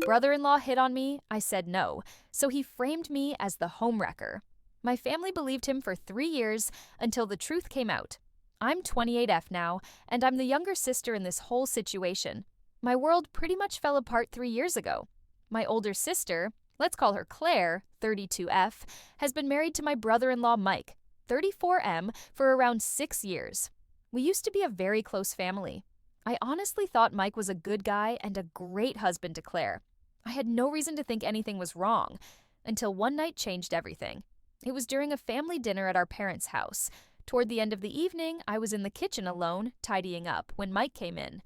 brother-in-law hit on me, I said no, so he framed me as the homewrecker. My family believed him for 3 years until the truth came out. I'm 28F now, and I'm the younger sister in this whole situation. My world pretty much fell apart 3 years ago. My older sister, let's call her Claire, 32F, has been married to my brother-in-law Mike, 34M, for around 6 years. We used to be a very close family. I honestly thought Mike was a good guy and a great husband to Claire. I had no reason to think anything was wrong, until one night changed everything. It was during a family dinner at our parents' house. Toward the end of the evening, I was in the kitchen alone, tidying up, when Mike came in.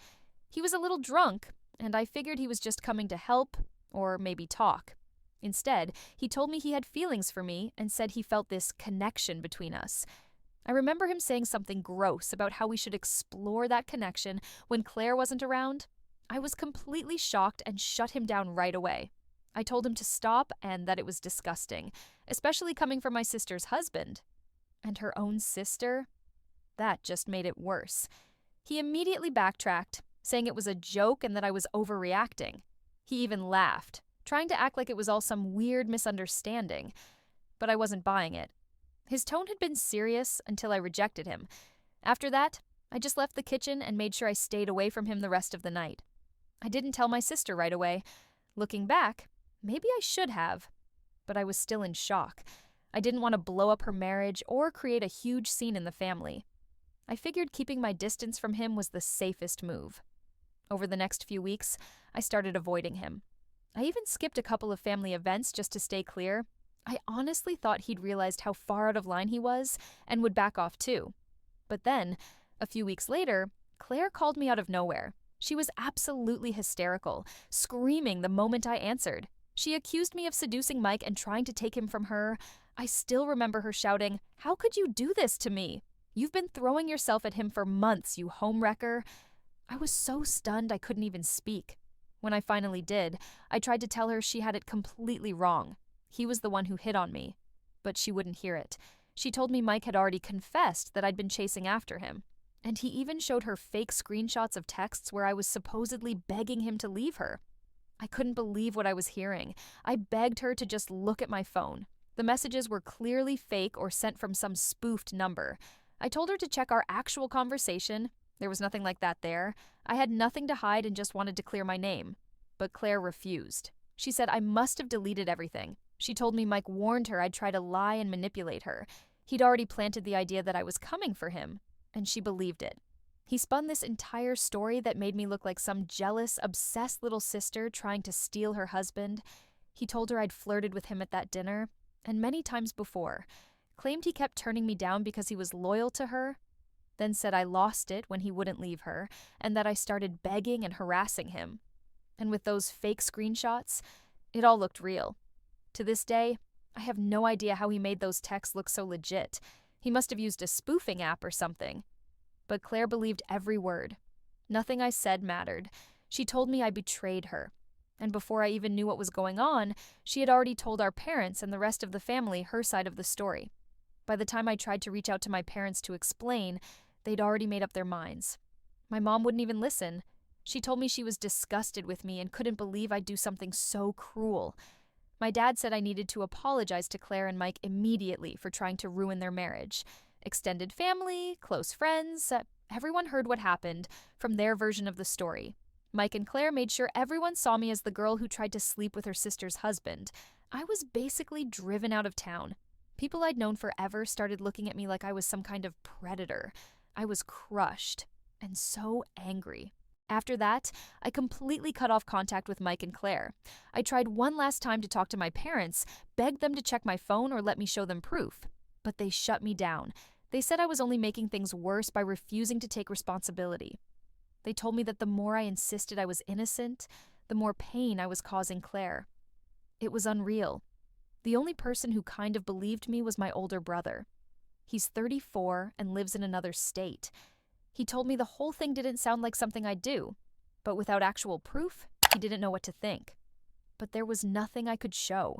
He was a little drunk, and I figured he was just coming to help, or maybe talk. Instead, he told me he had feelings for me and said he felt this connection between us. I remember him saying something gross about how we should explore that connection when Claire wasn't around. I was completely shocked and shut him down right away. I told him to stop and that it was disgusting, especially coming from my sister's husband. And her own sister? That just made it worse. He immediately backtracked, saying it was a joke and that I was overreacting. He even laughed, trying to act like it was all some weird misunderstanding. But I wasn't buying it. His tone had been serious until I rejected him. After that, I just left the kitchen and made sure I stayed away from him the rest of the night. I didn't tell my sister right away. Looking back, maybe I should have. But I was still in shock. I didn't want to blow up her marriage or create a huge scene in the family. I figured keeping my distance from him was the safest move. Over the next few weeks, I started avoiding him. I even skipped a couple of family events just to stay clear. I honestly thought he'd realized how far out of line he was and would back off too. But then, a few weeks later, Claire called me out of nowhere. She was absolutely hysterical, screaming the moment I answered. She accused me of seducing Mike and trying to take him from her. I still remember her shouting, "How could you do this to me? You've been throwing yourself at him for months, you homewrecker." I was so stunned I couldn't even speak. When I finally did, I tried to tell her she had it completely wrong. He was the one who hit on me. But she wouldn't hear it. She told me Mike had already confessed that I'd been chasing after him. And he even showed her fake screenshots of texts where I was supposedly begging him to leave her. I couldn't believe what I was hearing. I begged her to just look at my phone. The messages were clearly fake or sent from some spoofed number. I told her to check our actual conversation. There was nothing like that there. I had nothing to hide and just wanted to clear my name. But Claire refused. She said I must have deleted everything. She told me Mike warned her I'd try to lie and manipulate her. He'd already planted the idea that I was coming for him, and she believed it. He spun this entire story that made me look like some jealous, obsessed little sister trying to steal her husband. He told her I'd flirted with him at that dinner, and many times before. Claimed he kept turning me down because he was loyal to her, then said I lost it when he wouldn't leave her, and that I started begging and harassing him. And with those fake screenshots, it all looked real. To this day, I have no idea how he made those texts look so legit. He must have used a spoofing app or something. But Claire believed every word. Nothing I said mattered. She told me I betrayed her. And before I even knew what was going on, she had already told our parents and the rest of the family her side of the story. By the time I tried to reach out to my parents to explain, they'd already made up their minds. My mom wouldn't even listen. She told me she was disgusted with me and couldn't believe I'd do something so cruel. My dad said I needed to apologize to Claire and Mike immediately for trying to ruin their marriage. Extended family, close friends, everyone heard what happened from their version of the story. Mike and Claire made sure everyone saw me as the girl who tried to sleep with her sister's husband. I was basically driven out of town. People I'd known forever started looking at me like I was some kind of predator. I was crushed and so angry. After that, I completely cut off contact with Mike and Claire. I tried one last time to talk to my parents, begged them to check my phone or let me show them proof. But they shut me down. They said I was only making things worse by refusing to take responsibility. They told me that the more I insisted I was innocent, the more pain I was causing Claire. It was unreal. The only person who kind of believed me was my older brother. He's 34 and lives in another state. He told me the whole thing didn't sound like something I'd do, but without actual proof, he didn't know what to think. But there was nothing I could show.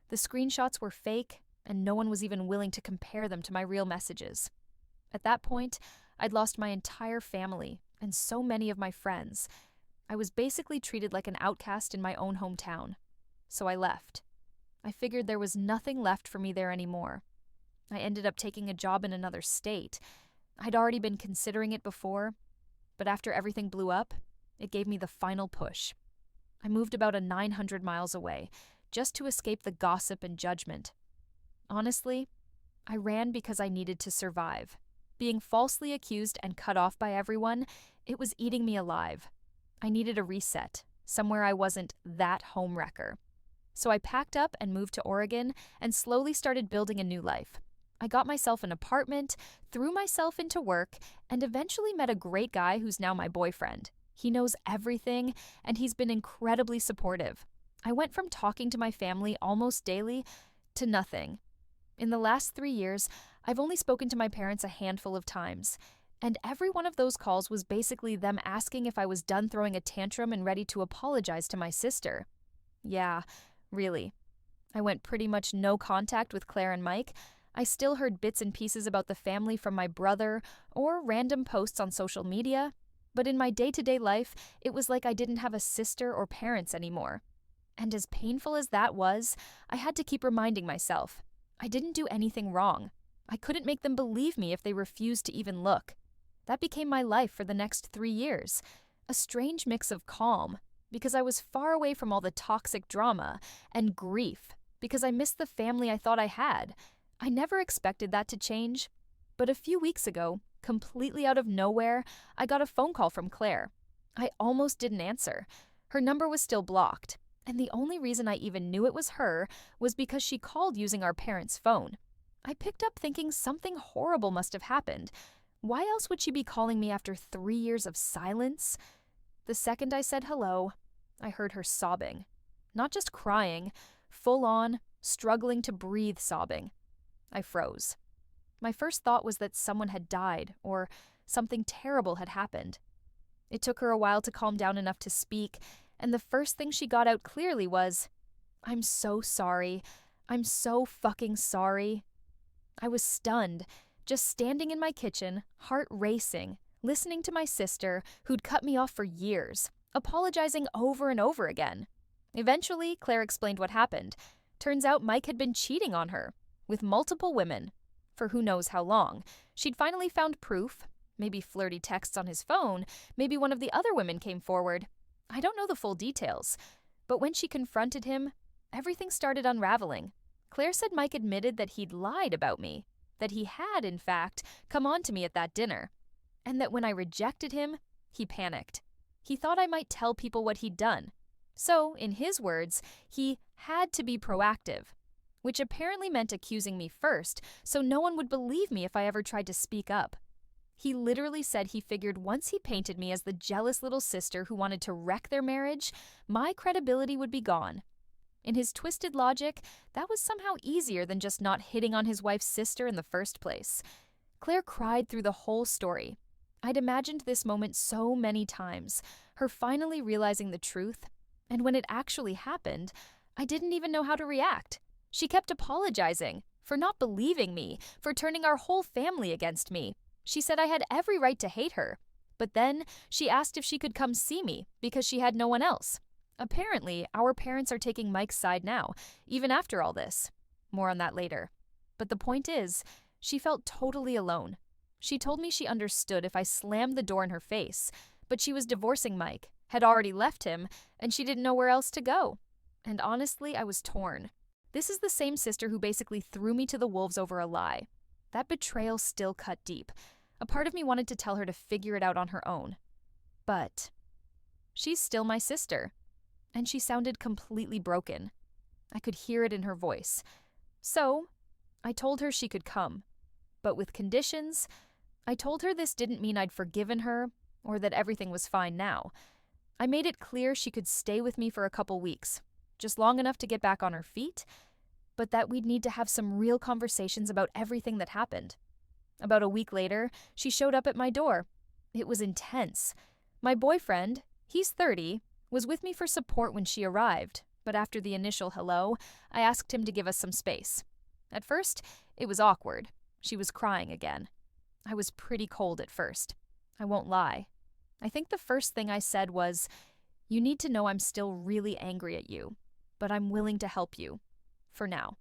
The screenshots were fake, and no one was even willing to compare them to my real messages. At that point, I'd lost my entire family and so many of my friends. I was basically treated like an outcast in my own hometown. So I left. I figured there was nothing left for me there anymore. I ended up taking a job in another state. I'd already been considering it before, but after everything blew up, it gave me the final push. I moved about 900 miles away, just to escape the gossip and judgment. Honestly, I ran because I needed to survive. Being falsely accused and cut off by everyone, it was eating me alive. I needed a reset, somewhere I wasn't that homewrecker. So I packed up and moved to Oregon and slowly started building a new life. I got myself an apartment, threw myself into work, and eventually met a great guy who's now my boyfriend. He knows everything, and he's been incredibly supportive. I went from talking to my family almost daily to nothing. In the last 3 years, I've only spoken to my parents a handful of times, and every one of those calls was basically them asking if I was done throwing a tantrum and ready to apologize to my sister. Yeah, really. I went pretty much no contact with Claire and Mike. I still heard bits and pieces about the family from my brother or random posts on social media, but in my day-to-day life, it was like I didn't have a sister or parents anymore. And as painful as that was, I had to keep reminding myself, I didn't do anything wrong. I couldn't make them believe me if they refused to even look. That became my life for the next 3 years, a strange mix of calm, because I was far away from all the toxic drama, and grief, because I missed the family I thought I had. I never expected that to change, but a few weeks ago, completely out of nowhere, I got a phone call from Claire. I almost didn't answer. Her number was still blocked, and the only reason I even knew it was her was because she called using our parents' phone. I picked up thinking something horrible must have happened. Why else would she be calling me after 3 years of silence? The second I said hello, I heard her sobbing. Not just crying, full on, struggling to breathe sobbing. I froze. My first thought was that someone had died or something terrible had happened. It took her a while to calm down enough to speak, and the first thing she got out clearly was, "I'm so sorry. I'm so fucking sorry." I was stunned, just standing in my kitchen, heart racing, listening to my sister, who'd cut me off for years, apologizing over and over again. Eventually, Claire explained what happened. Turns out Mike had been cheating on her, with multiple women, for who knows how long. She'd finally found proof, maybe flirty texts on his phone, maybe one of the other women came forward. I don't know the full details, but when she confronted him, everything started unraveling. Claire said Mike admitted that he'd lied about me, that he had, in fact, come on to me at that dinner, and that when I rejected him, he panicked. He thought I might tell people what he'd done. So, in his words, he had to be proactive, which apparently meant accusing me first, so no one would believe me if I ever tried to speak up. He literally said he figured once he painted me as the jealous little sister who wanted to wreck their marriage, my credibility would be gone. In his twisted logic, that was somehow easier than just not hitting on his wife's sister in the first place. Claire cried through the whole story. I'd imagined this moment so many times, her finally realizing the truth, and when it actually happened, I didn't even know how to react. She kept apologizing for not believing me, for turning our whole family against me. She said I had every right to hate her. But then she asked if she could come see me because she had no one else. Apparently, our parents are taking Mike's side now, even after all this. More on that later. But the point is, she felt totally alone. She told me she understood if I slammed the door in her face, but she was divorcing Mike, had already left him, and she didn't know where else to go. And honestly, I was torn. This is the same sister who basically threw me to the wolves over a lie. That betrayal still cut deep. A part of me wanted to tell her to figure it out on her own. But she's still my sister, and she sounded completely broken. I could hear it in her voice. So I told her she could come, but with conditions. I told her this didn't mean I'd forgiven her or that everything was fine now. I made it clear she could stay with me for a couple weeks, just long enough to get back on her feet, but that we'd need to have some real conversations about everything that happened. About a week later, she showed up at my door. It was intense. My boyfriend, he's 30, was with me for support when she arrived, but after the initial hello, I asked him to give us some space. At first, it was awkward. She was crying again. I was pretty cold at first. I won't lie. I think the first thing I said was, You need to know I'm still really angry at you, but I'm willing to help you. For now."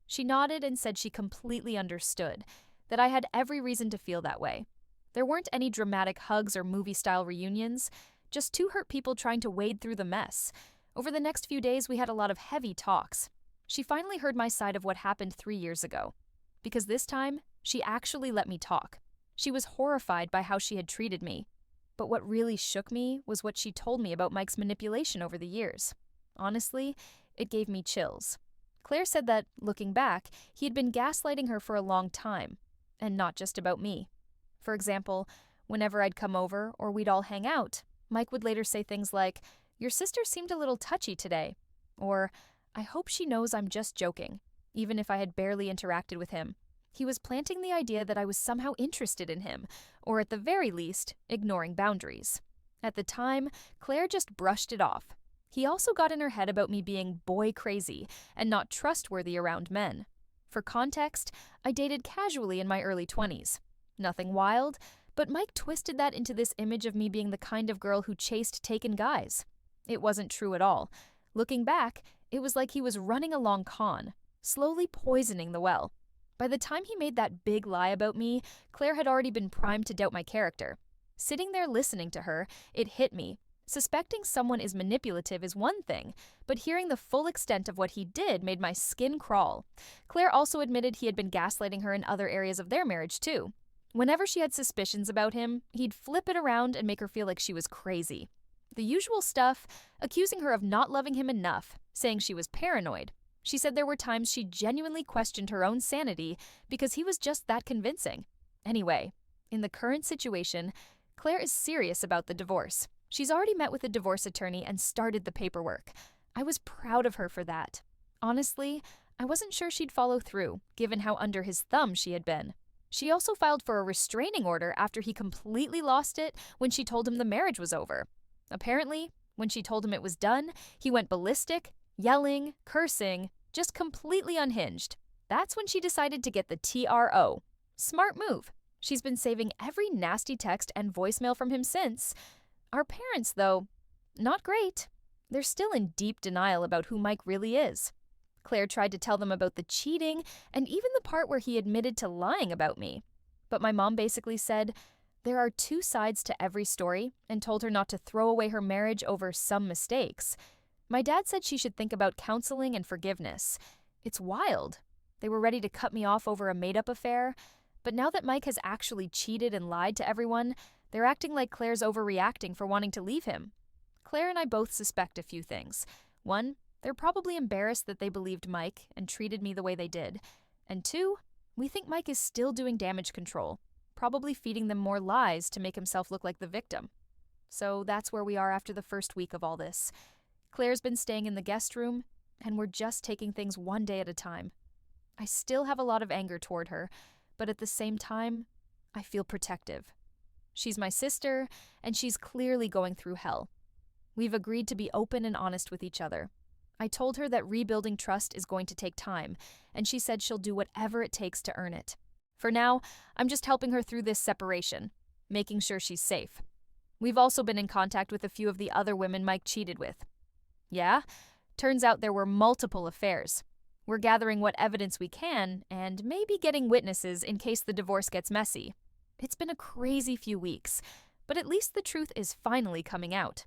She nodded and said she completely understood, that I had every reason to feel that way. There weren't any dramatic hugs or movie-style reunions, just two hurt people trying to wade through the mess. Over the next few days, we had a lot of heavy talks. She finally heard my side of what happened 3 years ago, because this time, she actually let me talk. She was horrified by how she had treated me. But what really shook me was what she told me about Mike's manipulation over the years. Honestly, it gave me chills. Claire said that, looking back, he had been gaslighting her for a long time, and not just about me. For example, whenever I'd come over or we'd all hang out, Mike would later say things like, "Your sister seemed a little touchy today," or, "I hope she knows I'm just joking," even if I had barely interacted with him. He was planting the idea that I was somehow interested in him, or at the very least, ignoring boundaries. At the time, Claire just brushed it off. He also got in her head about me being boy crazy and not trustworthy around men. For context, I dated casually in my early 20s. Nothing wild, but Mike twisted that into this image of me being the kind of girl who chased taken guys. It wasn't true at all. Looking back, it was like he was running a long con, slowly poisoning the well. By the time he made that big lie about me, Claire had already been primed to doubt my character. Sitting there listening to her, it hit me. Suspecting someone is manipulative is one thing, but hearing the full extent of what he did made my skin crawl. Claire also admitted he had been gaslighting her in other areas of their marriage, too. Whenever she had suspicions about him, he'd flip it around and make her feel like she was crazy. The usual stuff, accusing her of not loving him enough, saying she was paranoid. She said there were times she genuinely questioned her own sanity because he was just that convincing. Anyway, in the current situation, Claire is serious about the divorce. She's already met with a divorce attorney and started the paperwork. I was proud of her for that. Honestly, I wasn't sure she'd follow through, given how under his thumb she had been. She also filed for a restraining order after he completely lost it when she told him the marriage was over. Apparently, when she told him it was done, he went ballistic, yelling, cursing, just completely unhinged. That's when she decided to get the TRO. Smart move. She's been saving every nasty text and voicemail from him since. Our parents, though, not great. They're still in deep denial about who Mike really is. Claire tried to tell them about the cheating and even the part where he admitted to lying about me. But my mom basically said, there are two sides to every story, and told her not to throw away her marriage over some mistakes. My dad said she should think about counseling and forgiveness. It's wild. They were ready to cut me off over a made-up affair, but now that Mike has actually cheated and lied to everyone, they're acting like Claire's overreacting for wanting to leave him. Claire and I both suspect a few things. One, they're probably embarrassed that they believed Mike and treated me the way they did. And two, we think Mike is still doing damage control, probably feeding them more lies to make himself look like the victim. So that's where we are after the first week of all this. Claire's been staying in the guest room, and we're just taking things one day at a time. I still have a lot of anger toward her, but at the same time, I feel protective. She's my sister, and she's clearly going through hell. We've agreed to be open and honest with each other. I told her that rebuilding trust is going to take time, and she said she'll do whatever it takes to earn it. For now, I'm just helping her through this separation, making sure she's safe. We've also been in contact with a few of the other women Mike cheated with. Yeah, turns out there were multiple affairs. We're gathering what evidence we can, and maybe getting witnesses in case the divorce gets messy. It's been a crazy few weeks, but at least the truth is finally coming out.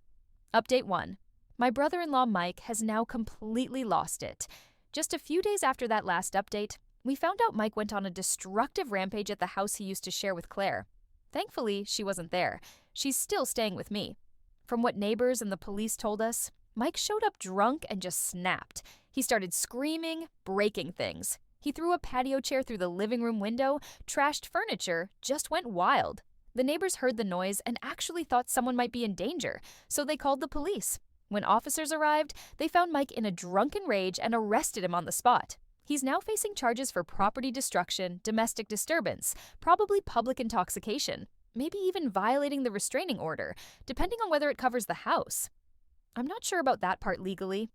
Update 1. My brother-in-law Mike has now completely lost it. Just a few days after that last update, we found out Mike went on a destructive rampage at the house he used to share with Claire. Thankfully, she wasn't there. She's still staying with me. From what neighbors and the police told us, Mike showed up drunk and just snapped. He started screaming, breaking things. He threw a patio chair through the living room window, trashed furniture, just went wild. The neighbors heard the noise and actually thought someone might be in danger, so they called the police. When officers arrived, they found Mike in a drunken rage and arrested him on the spot. He's now facing charges for property destruction, domestic disturbance, probably public intoxication, maybe even violating the restraining order, depending on whether it covers the house. I'm not sure about that part legally.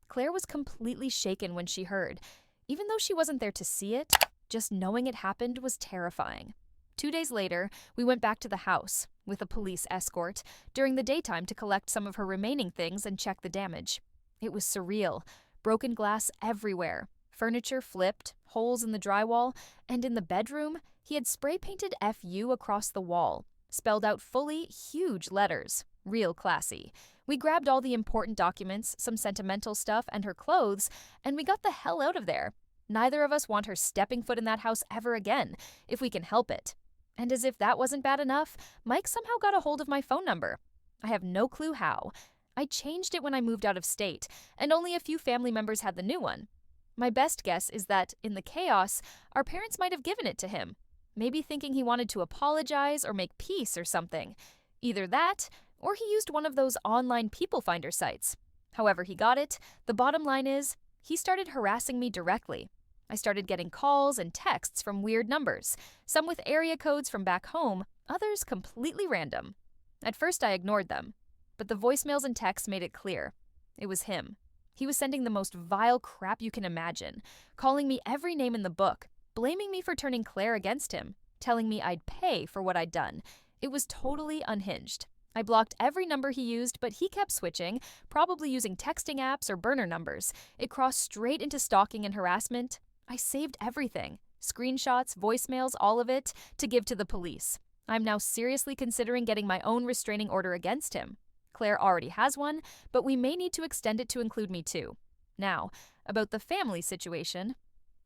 Claire was completely shaken when she heard. Even though she wasn't there to see it, just knowing it happened was terrifying. 2 days later, we went back to the house, with a police escort, during the daytime to collect some of her remaining things and check the damage. It was surreal. Broken glass everywhere. Furniture flipped, holes in the drywall, and in the bedroom, he had spray-painted FU across the wall, spelled out fully huge letters. Real classy. We grabbed all the important documents, some sentimental stuff, and her clothes, and we got the hell out of there. Neither of us want her stepping foot in that house ever again, if we can help it. And as if that wasn't bad enough, Mike somehow got a hold of my phone number. I have no clue how. I changed it when I moved out of state, and only a few family members had the new one. My best guess is that, in the chaos, our parents might have given it to him, maybe thinking he wanted to apologize or make peace or something. Either that, or he used one of those online people finder sites. However he got it, the bottom line is, he started harassing me directly. I started getting calls and texts from weird numbers, some with area codes from back home, others completely random. At first I ignored them, but the voicemails and texts made it clear. It was him. He was sending the most vile crap you can imagine, calling me every name in the book, blaming me for turning Claire against him, telling me I'd pay for what I'd done. It was totally unhinged. I blocked every number he used, but he kept switching, probably using texting apps or burner numbers. It crossed straight into stalking and harassment. I saved everything, screenshots, voicemails, all of it, to give to the police. I'm now seriously considering getting my own restraining order against him. Claire already has one, but we may need to extend it to include me too. Now, about the family situation.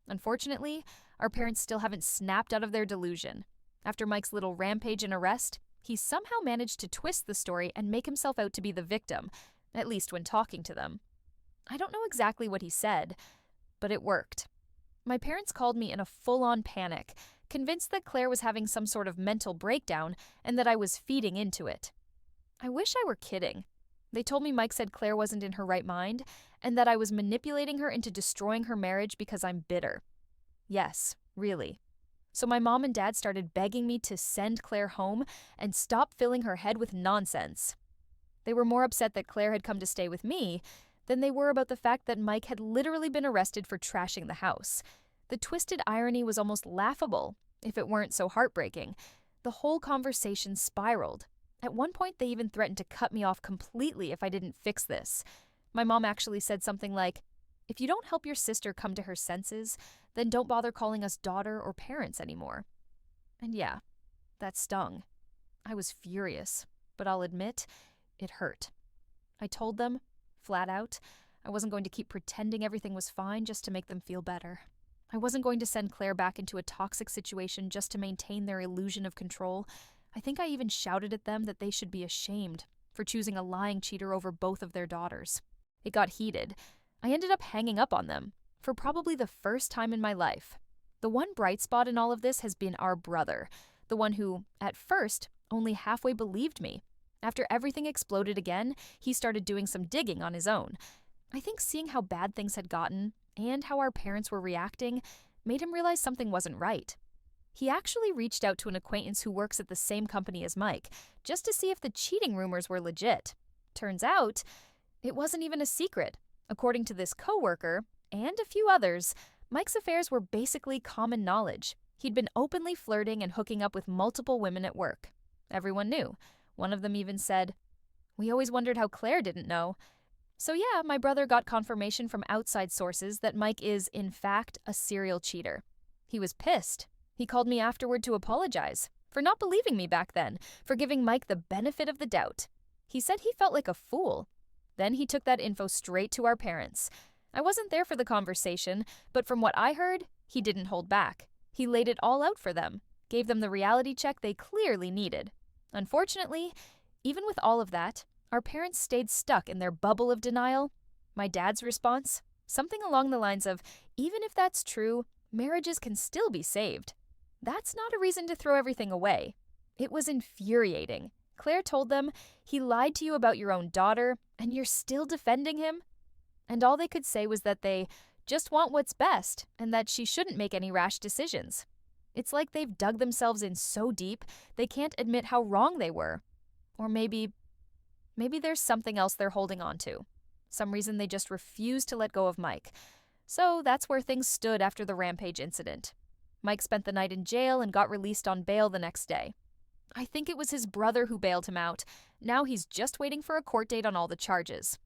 Unfortunately, our parents still haven't snapped out of their delusion. After Mike's little rampage and arrest, he somehow managed to twist the story and make himself out to be the victim, at least when talking to them. I don't know exactly what he said, but it worked. My parents called me in a full-on panic, convinced that Claire was having some sort of mental breakdown and that I was feeding into it. I wish I were kidding. They told me Mike said Claire wasn't in her right mind and that I was manipulating her into destroying her marriage because I'm bitter. Yes, really. So my mom and dad started begging me to send Claire home and stop filling her head with nonsense. They were more upset that Claire had come to stay with me than they were about the fact that Mike had literally been arrested for trashing the house. The twisted irony was almost laughable, if it weren't so heartbreaking. The whole conversation spiraled. At one point, they even threatened to cut me off completely if I didn't fix this. My mom actually said something like, "If you don't help your sister come to her senses, then don't bother calling us daughter or parents anymore." And yeah, that stung. I was furious, but I'll admit, it hurt. I told them, flat out, I wasn't going to keep pretending everything was fine just to make them feel better. I wasn't going to send Claire back into a toxic situation just to maintain their illusion of control. I think I even shouted at them that they should be ashamed for choosing a lying cheater over both of their daughters. It got heated. I ended up hanging up on them, for probably the first time in my life. The one bright spot in all of this has been our brother, the one who, at first, only halfway believed me. After everything exploded again, he started doing some digging on his own. I think seeing how bad things had gotten, and how our parents were reacting, made him realize something wasn't right. He actually reached out to an acquaintance who works at the same company as Mike, just to see if the cheating rumors were legit. Turns out, it wasn't even a secret. According to this coworker, and a few others, Mike's affairs were basically common knowledge. He'd been openly flirting and hooking up with multiple women at work. Everyone knew. One of them even said, "We always wondered how Claire didn't know." So yeah, my brother got confirmation from outside sources that Mike is, in fact, a serial cheater. He was pissed. He called me afterward to apologize for not believing me back then, for giving Mike the benefit of the doubt. He said he felt like a fool. Then he took that info straight to our parents. I wasn't there for the conversation, but from what I heard, he didn't hold back. He laid it all out for them, gave them the reality check they clearly needed. Unfortunately, even with all of that, our parents stayed stuck in their bubble of denial. My dad's response? Something along the lines of, even if that's true, marriages can still be saved. That's not a reason to throw everything away. It was infuriating. Claire told them, "He lied to you about your own daughter, and you're still defending him?" And all they could say was that they just want what's best, and that she shouldn't make any rash decisions. It's like they've dug themselves in so deep, they can't admit how wrong they were. Or maybe there's something else they're holding on to. Some reason they just refuse to let go of Mike. So that's where things stood after the Rampage incident. Mike spent the night in jail and got released on bail the next day. I think it was his brother who bailed him out. Now he's just waiting for a court date on all the charges.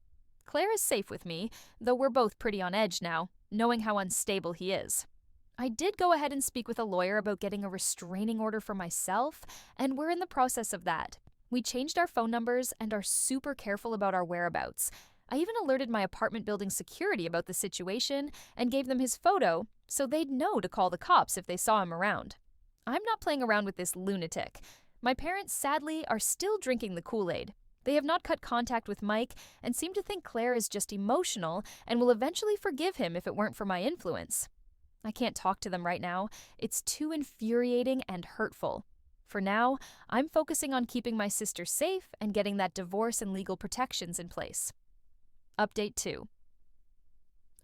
Claire is safe with me, though we're both pretty on edge now, knowing how unstable he is. I did go ahead and speak with a lawyer about getting a restraining order for myself, and we're in the process of that. We changed our phone numbers and are super careful about our whereabouts. I even alerted my apartment building security about the situation and gave them his photo so they'd know to call the cops if they saw him around. I'm not playing around with this lunatic. My parents, sadly, are still drinking the Kool-Aid. They have not cut contact with Mike and seem to think Claire is just emotional and will eventually forgive him if it weren't for my influence. I can't talk to them right now. It's too infuriating and hurtful. For now, I'm focusing on keeping my sister safe and getting that divorce and legal protections in place. Update 2.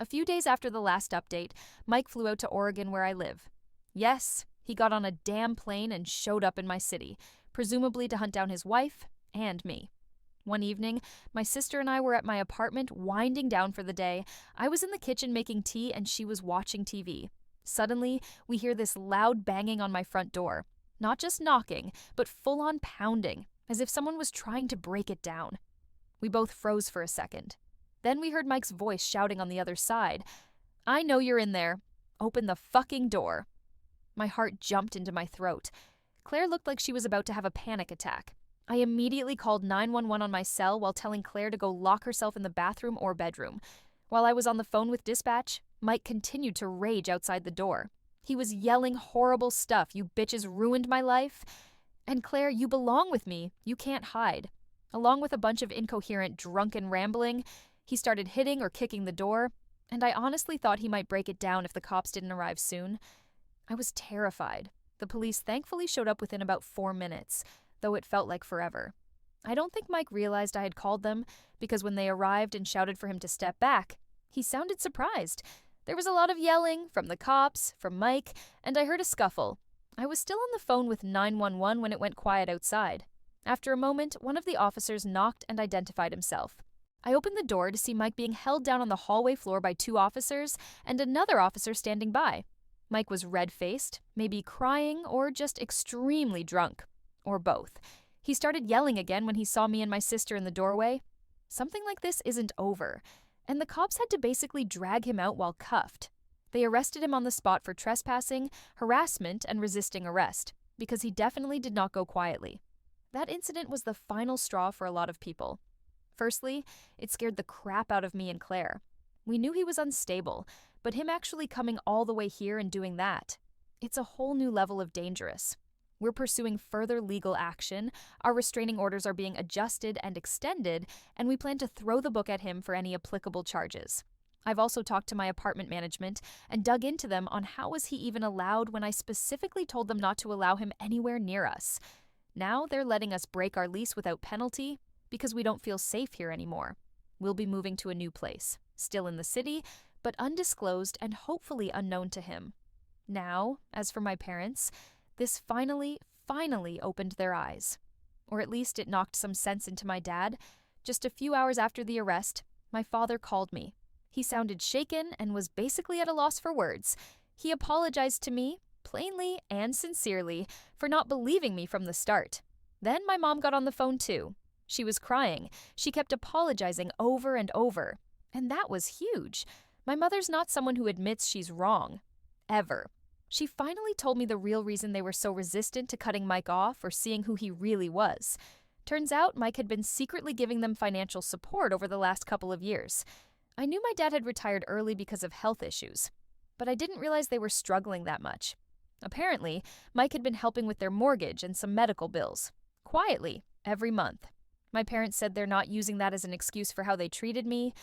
A few days after the last update, Mike flew out to Oregon where I live. Yes, he got on a damn plane and showed up in my city, presumably to hunt down his wife and me. One evening, my sister and I were at my apartment winding down for the day. I was in the kitchen making tea and she was watching TV. Suddenly, we hear this loud banging on my front door. Not just knocking, but full-on pounding, as if someone was trying to break it down. We both froze for a second. Then we heard Mike's voice shouting on the other side, "I know you're in there. Open the fucking door." My heart jumped into my throat. Claire looked like she was about to have a panic attack. I immediately called 911 on my cell while telling Claire to go lock herself in the bathroom or bedroom. While I was on the phone with dispatch, Mike continued to rage outside the door. He was yelling horrible stuff. "You bitches ruined my life." And "Claire, you belong with me. You can't hide." Along with a bunch of incoherent, drunken rambling, he started hitting or kicking the door, and I honestly thought he might break it down if the cops didn't arrive soon. I was terrified. The police thankfully showed up within about 4 minutes, though it felt like forever. I don't think Mike realized I had called them, because when they arrived and shouted for him to step back, he sounded surprised. There was a lot of yelling, from the cops, from Mike, and I heard a scuffle. I was still on the phone with 911 when it went quiet outside. After a moment, one of the officers knocked and identified himself. I opened the door to see Mike being held down on the hallway floor by 2 officers and another officer standing by. Mike was red-faced, maybe crying, or just extremely drunk. Or both. He started yelling again when he saw me and my sister in the doorway. Something like this isn't over, and the cops had to basically drag him out while cuffed. They arrested him on the spot for trespassing, harassment, and resisting arrest, because he definitely did not go quietly. That incident was the final straw for a lot of people. Firstly, it scared the crap out of me and Claire. We knew he was unstable, but him actually coming all the way here and doing that, it's a whole new level of dangerous. We're pursuing further legal action, our restraining orders are being adjusted and extended, and we plan to throw the book at him for any applicable charges. I've also talked to my apartment management and dug into them on how was he even allowed when I specifically told them not to allow him anywhere near us. Now they're letting us break our lease without penalty because we don't feel safe here anymore. We'll be moving to a new place, still in the city, but undisclosed and hopefully unknown to him. Now, as for my parents, this finally opened their eyes. Or at least it knocked some sense into my dad. Just a few hours after the arrest, my father called me. He sounded shaken and was basically at a loss for words. He apologized to me, plainly and sincerely, for not believing me from the start. Then my mom got on the phone too. She was crying. She kept apologizing over and over. And that was huge. My mother's not someone who admits she's wrong. Ever. She finally told me the real reason they were so resistant to cutting Mike off or seeing who he really was. Turns out Mike had been secretly giving them financial support over the last couple of years. I knew my dad had retired early because of health issues, but I didn't realize they were struggling that much. Apparently, Mike had been helping with their mortgage and some medical bills. Quietly, every month. My parents said they're not using that as an excuse for how they treated me,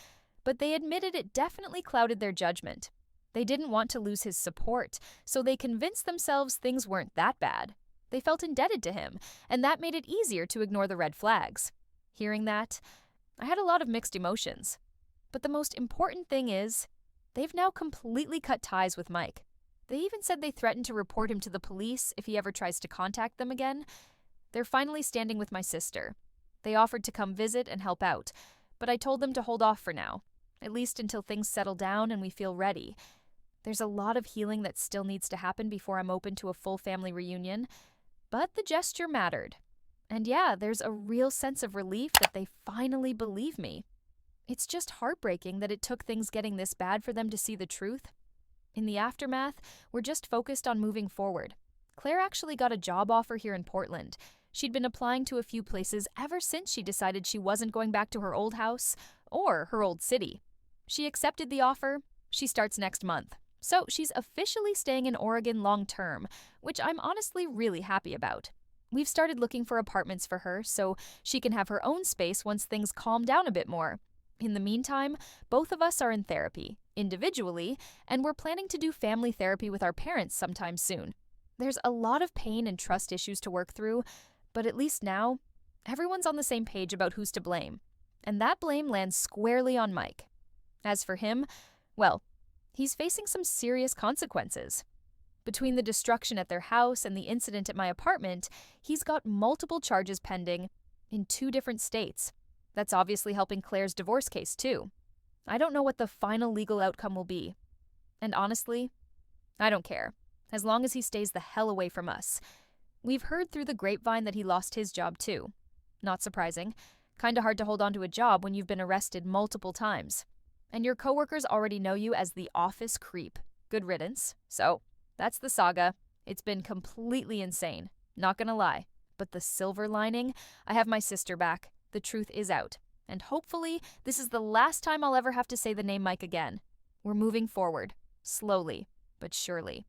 but they admitted it definitely clouded their judgment. They didn't want to lose his support, so they convinced themselves things weren't that bad. They felt indebted to him, and that made it easier to ignore the red flags. Hearing that, I had a lot of mixed emotions. But the most important thing is, they've now completely cut ties with Mike. They even said they threatened to report him to the police if he ever tries to contact them again. They're finally standing with my sister. They offered to come visit and help out, but I told them to hold off for now, at least until things settle down and we feel ready. There's a lot of healing that still needs to happen before I'm open to a full family reunion, but the gesture mattered. And yeah, there's a real sense of relief that they finally believe me. It's just heartbreaking that it took things getting this bad for them to see the truth. In the aftermath, we're just focused on moving forward. Claire actually got a job offer here in Portland. She'd been applying to a few places ever since she decided she wasn't going back to her old house or her old city. She accepted the offer. She starts next month. So she's officially staying in Oregon long term, which I'm honestly really happy about. We've started looking for apartments for her so she can have her own space once things calm down a bit more. In the meantime, both of us are in therapy, individually, and we're planning to do family therapy with our parents sometime soon. There's a lot of pain and trust issues to work through, but at least now, everyone's on the same page about who's to blame. And that blame lands squarely on Mike. As for him, well, he's facing some serious consequences. Between the destruction at their house and the incident at my apartment, he's got multiple charges pending in 2 different states. That's obviously helping Claire's divorce case, too. I don't know what the final legal outcome will be. And honestly, I don't care, as long as he stays the hell away from us. We've heard through the grapevine that he lost his job, too. Not surprising. Kinda hard to hold on to a job when you've been arrested multiple times. And your coworkers already know you as the office creep. Good riddance. So, that's the saga. It's been completely insane. Not gonna lie. But the silver lining, I have my sister back. The truth is out. And hopefully, this is the last time I'll ever have to say the name Mike again. We're moving forward. Slowly, but surely.